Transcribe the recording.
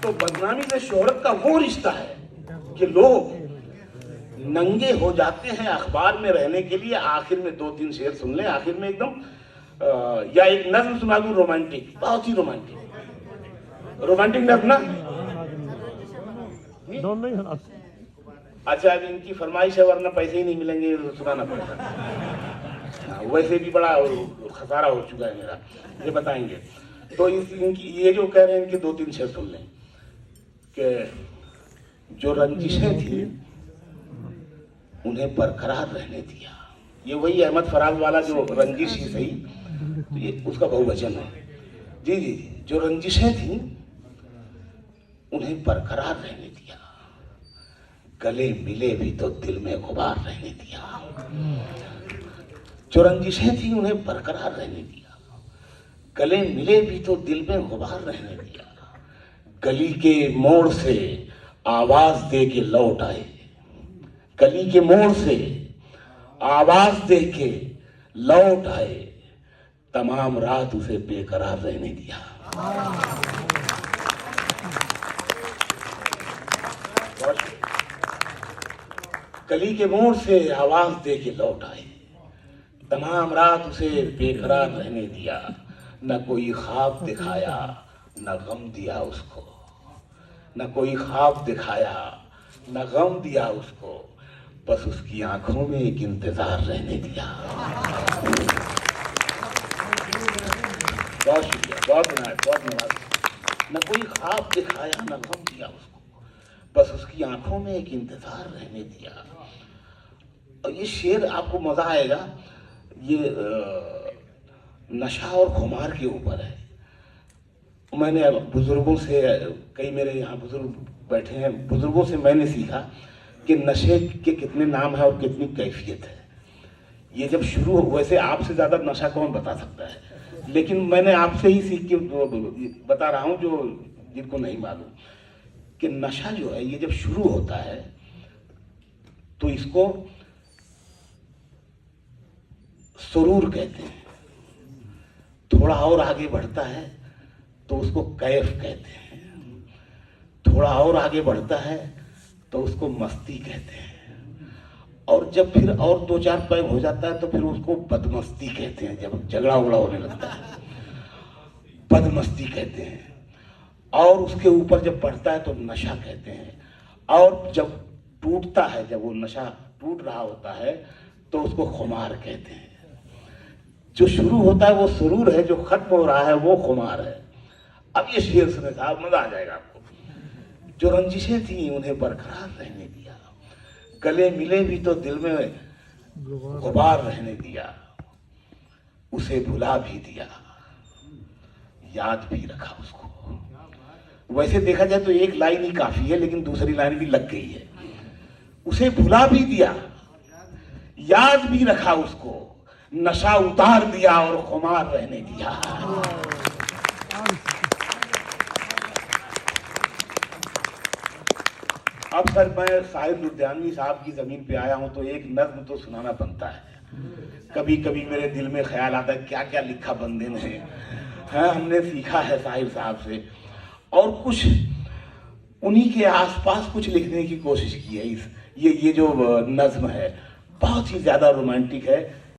तो बदनामी में शोहरत का वो रिश्ता है कि लोग नंगे हो जाते हैं अखबार में रहने के लिए। आखिर में 2-3 शेर सुन ले, आखिर में एकदम या एक नज्म सुना दूं रोमांटिक, बहुत ही रोमांटिक नज्म ना। अच्छा, अब इनकी फरमाइश है, वरना पैसे ही नहीं मिलेंगे, सुनाना पड़ेगा। वैसे भी बड़ा खसारा हो चुका है मेरा, ये बताएंगे। तो इनकी ये जो कह रहे हैं, इनके 2-3 शेर सुन लें कि जो रंजिशें थी उन्हें बरकरार रहने दिया। ये वही अहमद फराज वाला जो रंजिश ही सही, तो ये उसका बहुवचन है। जी जी जी, जो रंजिशें थी उन्हें बरकरार रहने दिया, गले मिले भी तो दिल में गुबार रहने दिया। जो रंजिशें थी उन्हें बरकरार रहने दिया, गले मिले भी तो दिल में गुबार रहने दिया। गली के मोड़ से आवाज दे के लौट आए, गली के मोड़ से आवाज दे के लौट आए, तमाम रात उसे बेकरार रहने दिया। गली के मोड़ से आवाज दे के लौट आए, तमाम रात उसे बेकरार रहने दिया। न कोई ख्वाब दिखाया न गम दिया उसको, न कोई ख्वाब दिखाया न गम दिया उसको, बस उसकी आंखों में एक इंतजार रहने दिया। बहुत शुक्रिया, बहुत धन्यवाद। न कोई ख्वाब दिखाया न गम दिया उसको, बस उसकी आंखों में एक इंतजार रहने दिया। और ये शेर आपको मजा आएगा, ये नशा और खुमार के ऊपर है। मैंने बुजुर्गों से, कई मेरे यहाँ बुजुर्ग बैठे हैं, बुजुर्गों से मैंने सीखा कि नशे के कितने नाम है और कितनी कैफियत है। ये जब शुरू हो, वैसे आपसे ज्यादा नशा कौन बता सकता है, लेकिन मैंने आपसे ही सीख के बता रहा हूँ, जो जिनको नहीं मालूम कि नशा जो है ये जब शुरू होता है तो इसको सुरूर कहते हैं, थोड़ा और आगे बढ़ता है तो उसको कैफ कहते हैं, थोड़ा और आगे बढ़ता है तो उसको मस्ती कहते हैं, और जब फिर और 2-4 पैग हो जाता है तो फिर उसको बदमस्ती कहते हैं। जब झगड़ा उगड़ा होने लगता है बदमस्ती कहते हैं, और उसके ऊपर जब बढ़ता है तो नशा कहते हैं, और जब टूटता है, जब वो नशा टूट रहा होता है तो उसको खुमार कहते हैं। जो शुरू होता है वो सुरूर है, जो खत्म हो रहा है वो खुमार है। अब ये शेर सुने साहब, मजा आ जाएगा आपको। जो रंजिशें थी उन्हें बरकरार रहने दिया, गले मिले भी तो दिल में गुबार रहने दिया, उसे भुला भी दिया, याद भी रखा उसको। वैसे देखा जाए तो एक लाइन ही काफी है, लेकिन दूसरी लाइन भी लग गई है। उसे भुला भी दिया, याद भी रखा उसको, नशा उतार दिया और खुमार रहने दिया। अब सर, मैं साहिर लुधियानवी साहब की जमीन पे आया हूं तो एक नज्म तो सुनाना बनता है। कभी कभी मेरे दिल में ख्याल आता है क्या क्या लिखा बंदे ने है, हमने सीखा है साहिर साहब से, और कुछ उन्हीं के आसपास कुछ लिखने की कोशिश की है। ये जो नज्म है बहुत ही ज्यादा रोमांटिक है।